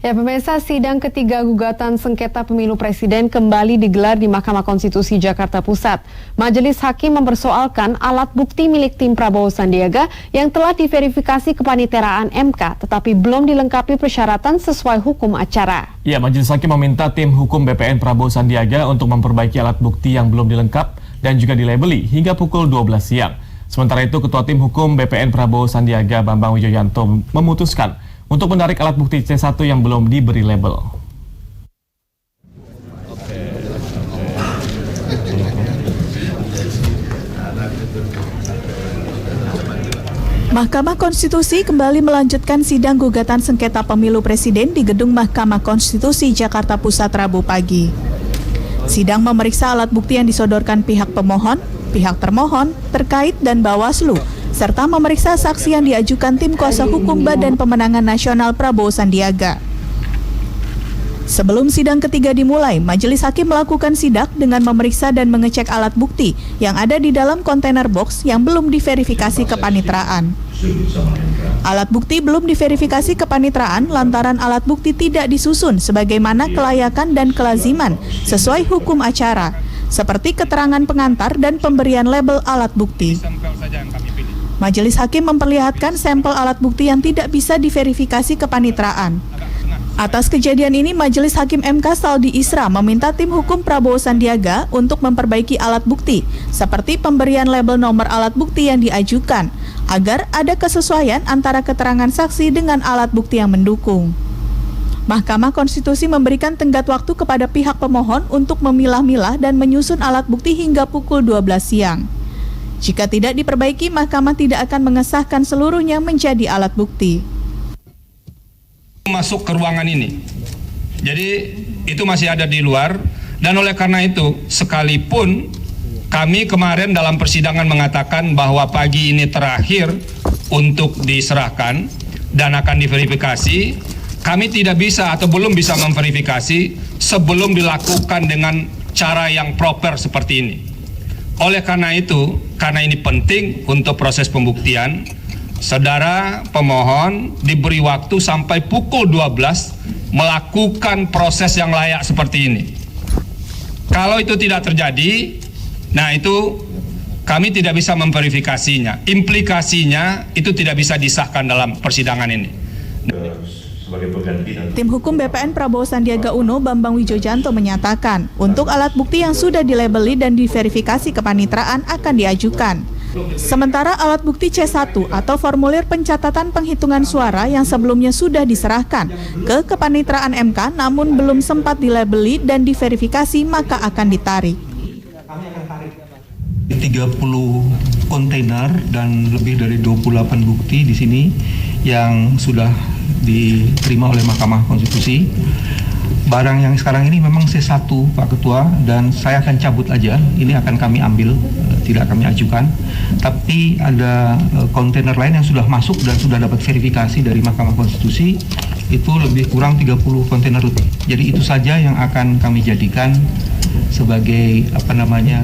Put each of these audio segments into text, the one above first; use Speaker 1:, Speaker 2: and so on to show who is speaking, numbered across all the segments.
Speaker 1: Ya, pemirsa, sidang ketiga gugatan sengketa pemilu presiden kembali digelar di Mahkamah Konstitusi Jakarta Pusat. Majelis Hakim mempersoalkan alat bukti milik tim Prabowo Sandiaga yang telah diverifikasi kepaniteraan MK, tetapi belum dilengkapi persyaratan sesuai hukum acara.
Speaker 2: Ya, Majelis Hakim meminta tim hukum BPN Prabowo Sandiaga untuk memperbaiki alat bukti yang belum dilengkap dan juga dilabeli hingga pukul 12 siang. Sementara itu, Ketua Tim Hukum BPN Prabowo Sandiaga Bambang Wijoyanto memutuskan untuk menarik alat bukti C1 yang belum diberi label.
Speaker 3: Mahkamah Konstitusi kembali melanjutkan sidang gugatan sengketa pemilu presiden di Gedung Mahkamah Konstitusi Jakarta Pusat Rabu pagi. Sidang memeriksa alat bukti yang disodorkan pihak pemohon, pihak termohon, terkait dan Bawaslu, serta memeriksa saksi yang diajukan tim kuasa hukum Badan Pemenangan Nasional Prabowo Sandiaga. Sebelum sidang ketiga dimulai, Majelis Hakim melakukan sidak dengan memeriksa dan mengecek alat bukti yang ada di dalam kontainer box yang belum diverifikasi kepaniteraan. Alat bukti belum diverifikasi kepaniteraan lantaran alat bukti tidak disusun sebagaimana kelayakan dan kelaziman sesuai hukum acara, seperti keterangan pengantar dan pemberian label alat bukti. Majelis Hakim memperlihatkan sampel alat bukti yang tidak bisa diverifikasi kepaniteraan. Atas kejadian ini, Majelis Hakim MK Saldi Isra meminta tim hukum Prabowo Sandiaga untuk memperbaiki alat bukti, seperti pemberian label nomor alat bukti yang diajukan, agar ada kesesuaian antara keterangan saksi dengan alat bukti yang mendukung. Mahkamah Konstitusi memberikan tenggat waktu kepada pihak pemohon untuk memilah-milah dan menyusun alat bukti hingga pukul 12 siang. Jika tidak diperbaiki, mahkamah tidak akan mengesahkan seluruhnya menjadi alat bukti.
Speaker 4: Masuk ke ruangan ini, jadi itu masih ada di luar, dan oleh karena itu, sekalipun kami kemarin dalam persidangan mengatakan bahwa pagi ini terakhir untuk diserahkan dan akan diverifikasi, kami tidak bisa atau belum bisa memverifikasi sebelum dilakukan dengan cara yang proper seperti ini. Oleh karena itu, karena ini penting untuk proses pembuktian, saudara pemohon diberi waktu sampai pukul 12 melakukan proses yang layak seperti ini. Kalau itu tidak terjadi, nah itu kami tidak bisa memverifikasinya. Implikasinya itu tidak bisa disahkan dalam persidangan ini.
Speaker 3: Tim hukum BPN Prabowo Sandiaga Uno Bambang Wijoyanto menyatakan, untuk alat bukti yang sudah dilabeli dan diverifikasi kepaniteraan akan diajukan. Sementara alat bukti C1 atau formulir pencatatan penghitungan suara yang sebelumnya sudah diserahkan ke kepaniteraan MK namun belum sempat dilabeli dan diverifikasi maka akan ditarik.
Speaker 5: 30 kontainer dan lebih dari 28 bukti di sini yang sudah diterima oleh Mahkamah Konstitusi. Barang yang sekarang ini memang C1, Pak Ketua, dan saya akan cabut aja. Ini akan kami ambil, tidak kami ajukan. Tapi ada kontainer lain yang sudah masuk dan sudah dapat verifikasi dari Mahkamah Konstitusi, itu lebih kurang 30 kontainer lebih. Jadi itu saja yang akan kami jadikan sebagai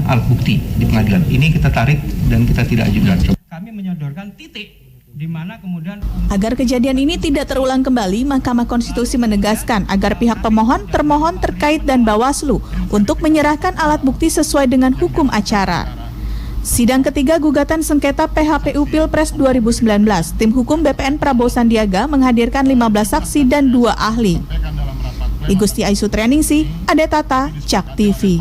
Speaker 5: alat bukti di pengadilan. Ini kita tarik dan kita tidak ajukan.
Speaker 6: Kami menyodorkan titik di mana kemudian
Speaker 3: agar kejadian ini tidak terulang kembali, Mahkamah Konstitusi menegaskan agar pihak pemohon, termohon, terkait dan Bawaslu untuk menyerahkan alat bukti sesuai dengan hukum acara. Sidang ketiga gugatan sengketa PHPU Pilpres 2019, tim hukum BPN Prabowo Sandiaga menghadirkan 15 saksi dan 2 ahli. Igusti Aisutrianingsih, Ade Tata, CAK TV.